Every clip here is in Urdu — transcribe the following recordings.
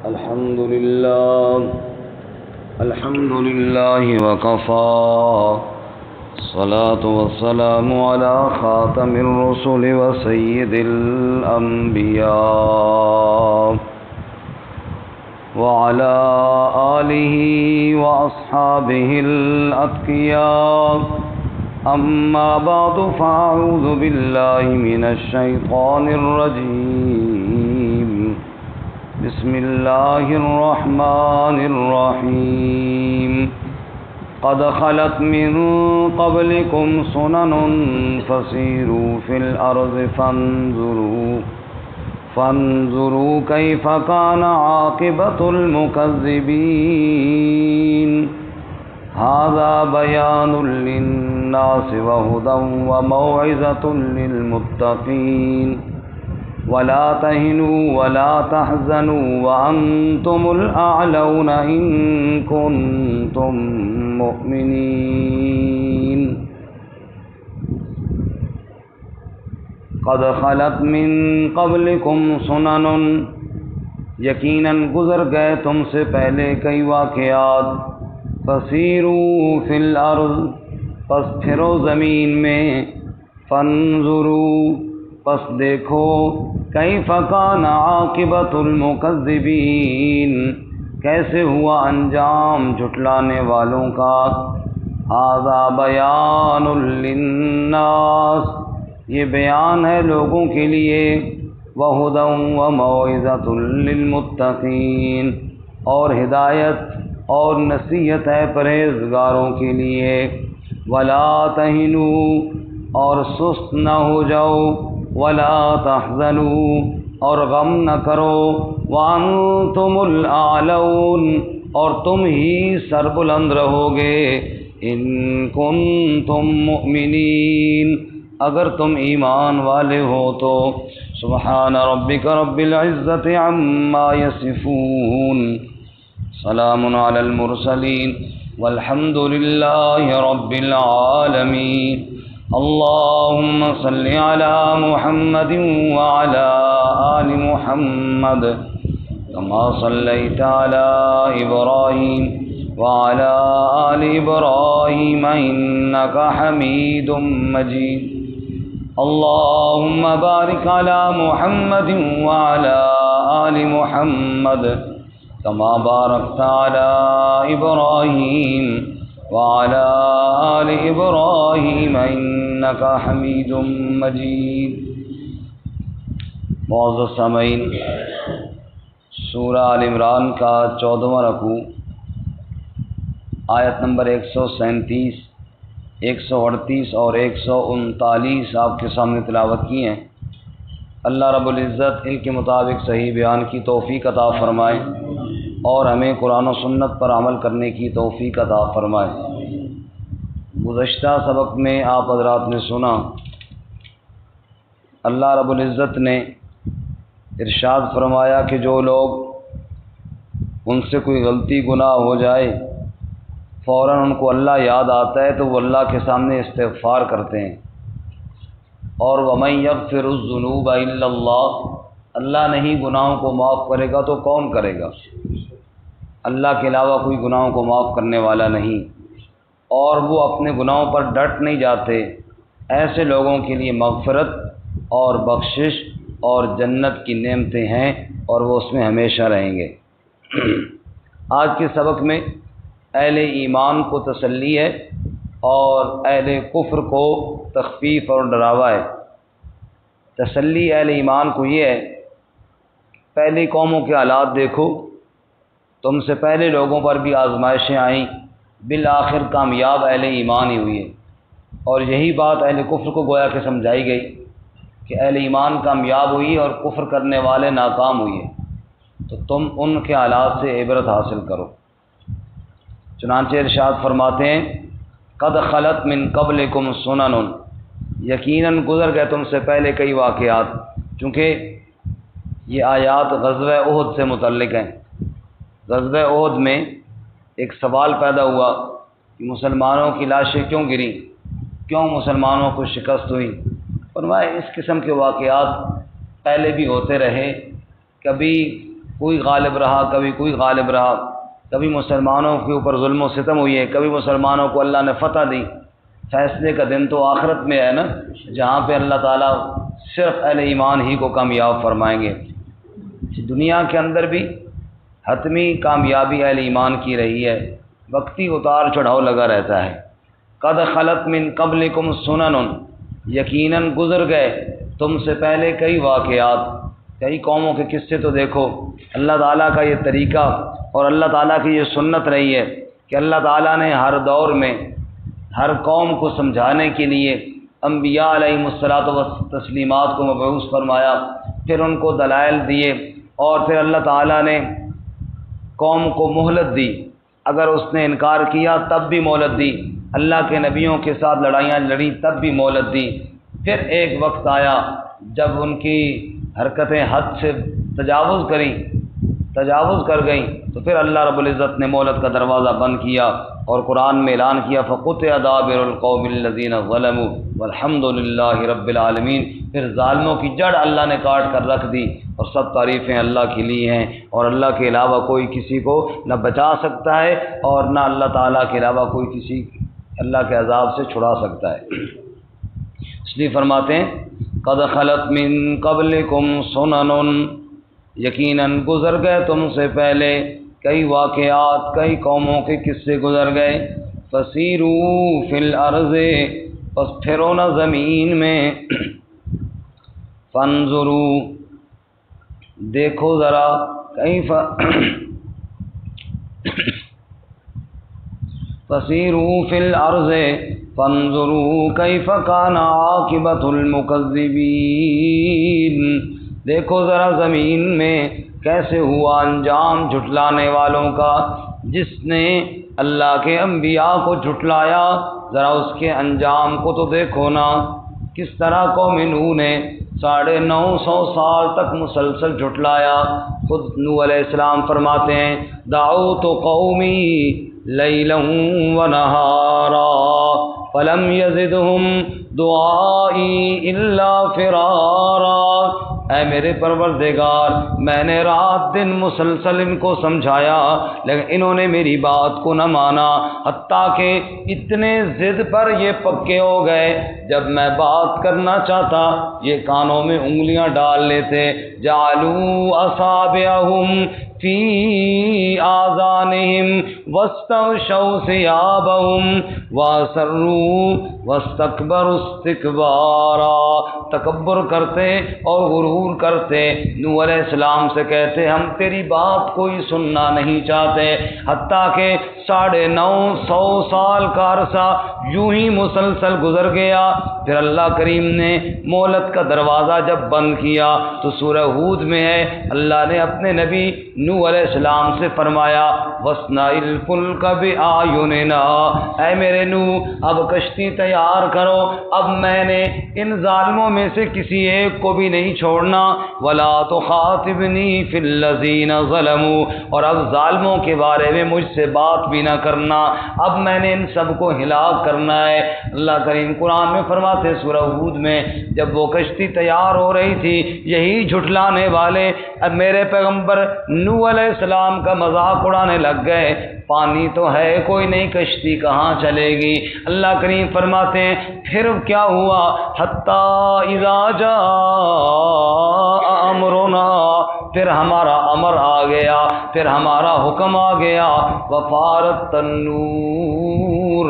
الحمد لله وكفى الصلاة والسلام على خاتم الرسل وسيد الأنبياء وعلى آله وأصحابه الأتقياء أما بعد فأعوذ بالله من الشيطان الرجيم بسم الله الرحمن الرحيم قد خلت من قبلكم سنن فسيروا في الأرض فانظروا كيف كان عاقبة المكذبين هذا بيان للناس وهدى وموعظة للمتقين ولا تهنوا ولا تحزنوا وأنتم الأعلون إن كنتم مؤمنين قد خلت من قبلكم سنن یقیناً گزر گئے تم سے پہلے کئی واقعات فسیروا فی الارض پس پھرو زمین میں فانظروا پس دیکھو کیف کان عاقبۃ المکذبین کیسے ہوا انجام جھٹلانے والوں کا ھذا بیان للناس یہ بیان ہے لوگوں کے لیے وہدی وموعظۃ للمتقین اور ہدایت اور نصیحت ہے پرہیزگاروں کے لیے ولا تہنوا اور سست نہ ہو جاؤ ولا تحزنوا اور غم نہ کرو وانتم الاعلون اور تم ہی سربلند رہو گے ان کنتم مؤمنین اگر تم ایمان والے ہو تو سبحان ربک رب العزت عما یصفون سلام علی المرسلین والحمد للہ رب العالمین اللهم صل على محمد وعلى آل محمد كما صليت على إبراهيم وعلى آل إبراهيم إنك حميد مجيد اللهم بارك على محمد وعلى آل محمد كما باركت على إبراهيم وعلى آل إبراهيم إنك حميد مجيد معزز سامعین، سورہ آل عمران کا 14واں رکوع آیت نمبر 137، 138 اور 139 آپ کے سامنے تلاوت کی ہیں۔ اللہ رب العزت ان کے مطابق صحیح بیان کی توفیق عطا فرمائے اور ہمیں قرآن و سنت پر عمل کرنے کی توفیق عطا فرمائے۔ گزشتہ سبق میں آپ حضرات نے سنا اللہ رب العزت نے ارشاد فرمایا کہ جو لوگ ان سے کوئی غلطی گناہ ہو جائے فوراً ان کو اللہ یاد آتا ہے تو وہ اللہ کے سامنے استغفار کرتے ہیں، اور وَمَن يَغْفِرُ الذُّنُوبَ إِلَّا اللَّهُ اللہ نہیں گناہوں کو معاف کرے گا تو کون کرے گا؟ اللہ کے علاوہ کوئی گناہوں کو معاف کرنے والا نہیں، اور وہ اپنے گناہوں پر ڈٹ نہیں جاتے۔ ایسے لوگوں کے لیے مغفرت اور بخشش اور جنت کی نعمتیں ہیں اور وہ اس میں ہمیشہ رہیں گے۔ آج کے سبق میں اہل ایمان کو تسلی ہے اور اہل کفر کو تخفیف اور ڈراوا ہے۔ تسلی اہل ایمان کو یہ ہے، پہلی قوموں کے حالات دیکھو، تم سے پہلے لوگوں پر بھی آزمائشیں آئیں، بالآخر کامیاب اہل ایمان ہی ہوئی ہے، اور یہی بات اہل کفر کو گویا کہ سمجھائی گئی کہ اہل ایمان کامیاب ہوئی اور کفر کرنے والے ناکام ہوئے، تو تم ان کے حالات سے عبرت حاصل کرو۔ چنانچہ ارشاد فرماتے ہیں قد خلت من قبلکم سنن یقیناً گزر گئے تم سے پہلے کئی واقعات۔ چونکہ یہ آیات غزوہ احد سے متعلق ہیں، غزوہ احد میں ایک سوال پیدا ہوا کہ مسلمانوں کی لاشیں کیوں گریں، کیوں مسلمانوں کو شکست ہوئی؟ فرمایا اس قسم کے واقعات پہلے بھی ہوتے رہے، کبھی کوئی غالب رہا، کبھی کوئی غالب رہا، کبھی مسلمانوں کے اوپر ظلم و ستم ہوئی ہے، کبھی مسلمانوں کو اللہ نے فتح دی۔ فیصلے کا دن تو آخرت میں ہے نا، جہاں پہ اللہ تعالیٰ صرف اہل ایمان ہی کو کامیاب فرمائیں گے۔ دنیا کے اندر بھی حتمی کامیابی اہل ایمان کی رہی ہے، وقتی اتار چڑھاؤ لگا رہتا ہے۔ قد خلت من قبلکم سنن، یقیناً گزر گئے تم سے پہلے کئی واقعات، کئی قوموں کے قصے تو دیکھو۔ اللہ تعالیٰ کا یہ طریقہ اور اللہ تعالیٰ کی یہ سنت رہی ہے کہ اللہ تعالیٰ نے ہر دور میں ہر قوم کو سمجھانے کے لیے انبیاء علیہم الصلاۃ والتسلیمات کو مبعوث فرمایا، پھر ان کو دلائل دیے، اور پھر اللہ تعالیٰ نے قوم کو مہلت دی، اگر اس نے انکار کیا تب بھی مہلت دی، اللہ کے نبیوں کے ساتھ لڑائیاں لڑیں تب بھی مہلت دی۔ پھر ایک وقت آیا جب ان کی حرکتیں حد سے تجاوز کر گئیں، تو پھر اللہ رب العزت نے مہلت کا دروازہ بند کیا، اور قرآن میں اعلان کیا فَقُطِعَ دَابِرُ الْقَوْمِ الَّذِينَ ظَلَمُوا وَالْحَمْدُ لِلَّهِ رَبِّ الْعَالَمِينَ۔ پھر ظالموں کی جڑ اللہ نے کاٹ کر رکھ دی، اور سب تعریفیں اللہ کے لیے ہیں، اور اللہ کے علاوہ کوئی کسی کو نہ بچا سکتا ہے، اور نہ اللہ تعالیٰ کے علاوہ کوئی کسی اللہ کے عذاب سے چھڑا سکتا ہے۔ اس لیے فرماتے ہیں قد خلت من قبلکم سنن، یقیناً گزر گئے تم سے پہلے کئی واقعات، کئی قوموں کے قصے گزر گئے۔ فسیروا فی الارض، پس پھرو نہ زمین میں، فانظروا، دیکھو ذرا، کیف فسیروا فی الارض فانظروا کیف کان عاقبۃ المکذبین، دیکھو ذرا زمین میں کیسے ہوا انجام جھٹلانے والوں کا، جس نے اللہ کے انبیاء کو جھٹلایا، ذرا اس کے انجام کو تو دیکھو نا۔ کس طرح قوم نوح نے 950 سال تک مسلسل جھٹلایا۔ خود نوح علیہ السلام فرماتے ہیں دعوت قومی لیلا ونہارا فلم یزدہم دعائی الا فرارا، اے میرے پروردگار، میں نے رات دن مسلسل ان کو سمجھایا، لیکن انہوں نے میری بات کو نہ مانا، حتیٰ کہ اتنے ضد پر یہ پکے ہو گئے، جب میں بات کرنا چاہتا یہ کانوں میں انگلیاں ڈال لیتے۔ جعلوا اصابعہم فی آذانہم واستغشوا ثیابہم واسروا واستکبروا استکبارا، تکبر کرتے اور غرور کرتے، نوح علیہ السلام سے کہتے ہم تیری بات کوئی سننا نہیں چاہتے، حتیٰ کہ 950 سال کا عرصہ یوں ہی مسلسل گزر گیا۔ پھر اللہ کریم نے مہلت کا دروازہ جب بند کیا تو سورہ ہود میں ہے، اللہ نے اپنے نبی نوح علیہ السلام سے فرمایا وَاصْنَعِ الْفُلْكَ بِأَعْيُنِنَا، اے میرے نوح اب کشتی تیار کرو، اب میں نے ان ظالموں میں سے کسی ایک کو بھی نہیں چھوڑنا، وَلَا تُخَاطِبْنِي فِي الَّذِينَ ظَلَمُوا، اور اب ظالموں کے بارے میں مجھ سے بات بھی نہ کرنا، اب میں نے ان سب کو ہلاک کرنا ہے۔ اللہ کریم قرآن میں فرماتے سورہ ہود میں جب وہ کشتی تیار ہو رہی تھی، یہی جھٹلانے والے اب میرے پیغمبر نوح علیہ السلام کا مذاق اڑانے لگ گئے، پانی تو ہے کوئی نہیں، کشتی کہاں چلے گی۔ اللہ کریم فرماتے ہیں پھر کیا ہوا، حتیٰ اذا جاء امرنا، پھر ہمارا امر آ گیا، پھر ہمارا حکم آ گیا، وفارت تنور،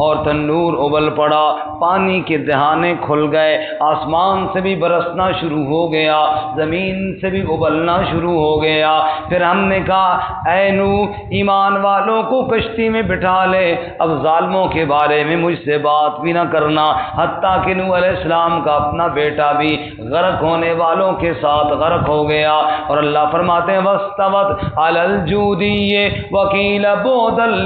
اور تنور ابل پڑا، پانی کے دہانے کھل گئے، آسمان سے بھی برسنا شروع ہو گیا، زمین سے بھی ابلنا شروع ہو گیا۔ پھر ہم نے کہا اے نوح ایمان والوں کو کشتی میں بٹھا لے، اب ظالموں کے بارے میں مجھ سے بات بھی نہ کرنا، حتیٰ کہ نوح علیہ السلام کا اپنا بیٹا بھی غرق ہونے والوں کے ساتھ غرق ہو گیا۔ اور اللہ فرماتے ہیں وَاسْتَوَتْ عَلَى الْجُودِيِّ وَقِيلَ بُعْدًا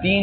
3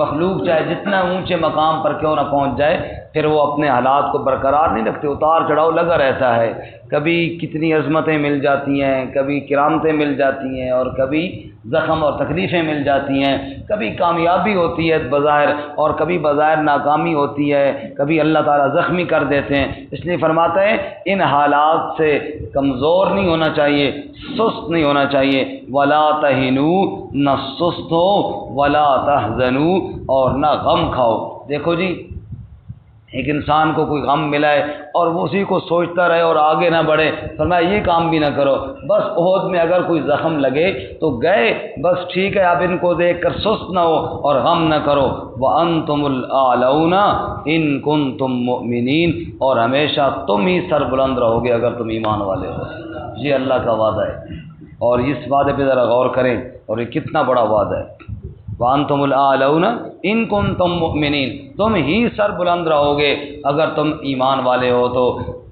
مخلوق چاہے جتنا اونچے مقام پر کیوں نہ پہنچ جائے، پھر وہ اپنے حالات کو برقرار نہیں رکھتے، اتار چڑھاؤ لگا رہتا ہے، کبھی کتنی عظمتیں مل جاتی ہیں، کبھی کرامتیں مل جاتی ہیں، اور کبھی زخم اور تکلیفیں مل جاتی ہیں، کبھی کامیابی ہوتی ہے بظاہر اور کبھی بظاہر ناکامی ہوتی ہے، کبھی اللہ تعالیٰ زخمی کر دیتے ہیں۔ اس لیے فرماتا ہے ان حالات سے کمزور نہیں ہونا چاہیے، سست نہیں ہونا چاہیے، ولا تہنوا، نہ سست ہو، ولا تحزنوا، اور نہ غم کھاؤ۔ دیکھو جی، ایک انسان کو کوئی غم ملا ہے اور وہ اسی کو سوچتا رہے اور آگے نہ بڑھے، فرمایا یہ کام بھی نہ کرو۔ بس احد میں اگر کوئی زخم لگے تو گئے، بس ٹھیک ہے، اب ان کو دیکھ کر سست نہ ہو اور غم نہ کرو۔ وَأَنْتُمُ الْأَعْلَوْنَ إِن كُنتُم مُؤْمِنِينَ، اور ہمیشہ تم ہی سر بلند رہو گے اگر تم ایمان والے ہو۔ یہ اللہ کا وعدہ ہے، اور اس وعدے پہ ذرا غور کریں، اور یہ کتنا بڑا وعدہ ہے۔ وَأَنْتُمُ الْأَعْلَوْنَ إِن كُنتُم مُؤْمِنِينَ، تم ہی سر بلند رہو گے اگر تم ایمان والے ہو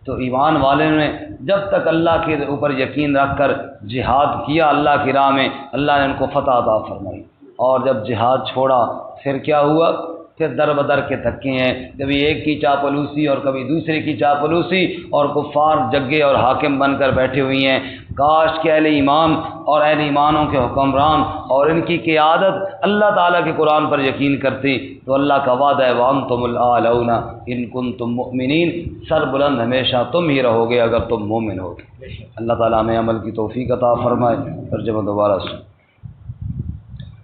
تو ایمان والے نے جب تک اللہ کے اوپر یقین رکھ کر جہاد کیا اللہ کی راہ میں، اللہ نے ان کو فتح عطا فرمائی، اور جب جہاد چھوڑا پھر کیا ہوا؟ پھر در بدر کے دھکے ہیں، کبھی ایک کی چاپلوسی اور کبھی دوسرے کی چاپلوسی، اور کفار جگے اور حاکم بن کر بیٹھے ہوئی ہیں۔ کاش کہ اہل ایمان اور اہل ایمانوں کے حکمران اور ان کی قیادت اللہ تعالیٰ کے قرآن پر یقین کرتی، تو اللہ کا وعدہ ہے وَأَنْتُمُ الْأَعْلَوْنَ إِن كُنتُم مُؤْمِنِينَ، سر بلند ہمیشہ تم ہی رہو گے اگر تم مومن ہو۔ اللہ تعالیٰ ہمیں عمل کی توفیق عطا فرمائے۔ ترجمہ دوبارہ سے،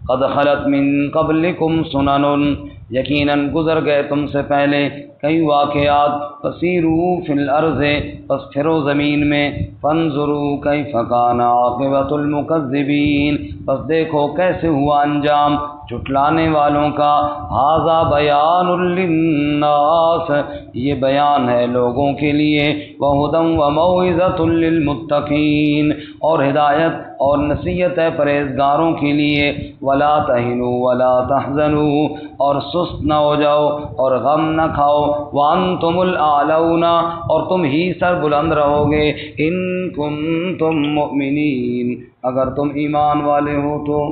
قد خلت من قبلکم سنن، یقیناً گزر گئے تم سے پہلے کئی واقعات، فسیروا فی الارض، پس پھرو زمین میں، فانظروا کیف کان عاقبۃ المکذبین، پس دیکھو کیسے ہوا انجام جھٹلانے والوں کا۔ ھذا بیان للناس، یہ بیان ہے لوگوں کے لیے، وہدی وموعظۃ للمتقین، اور ہدایت اور نصیحت ہے پرہیزگاروں کے لیے۔ ولا تہنوا ولا تحزنوا، اور سست نہ ہو جاؤ اور غم نہ کھاؤ۔ وانتم الاعلون، اور تم ہی سر بلند رہو گے، ان کنتم مؤمنین، اگر تم ایمان والے ہو تو۔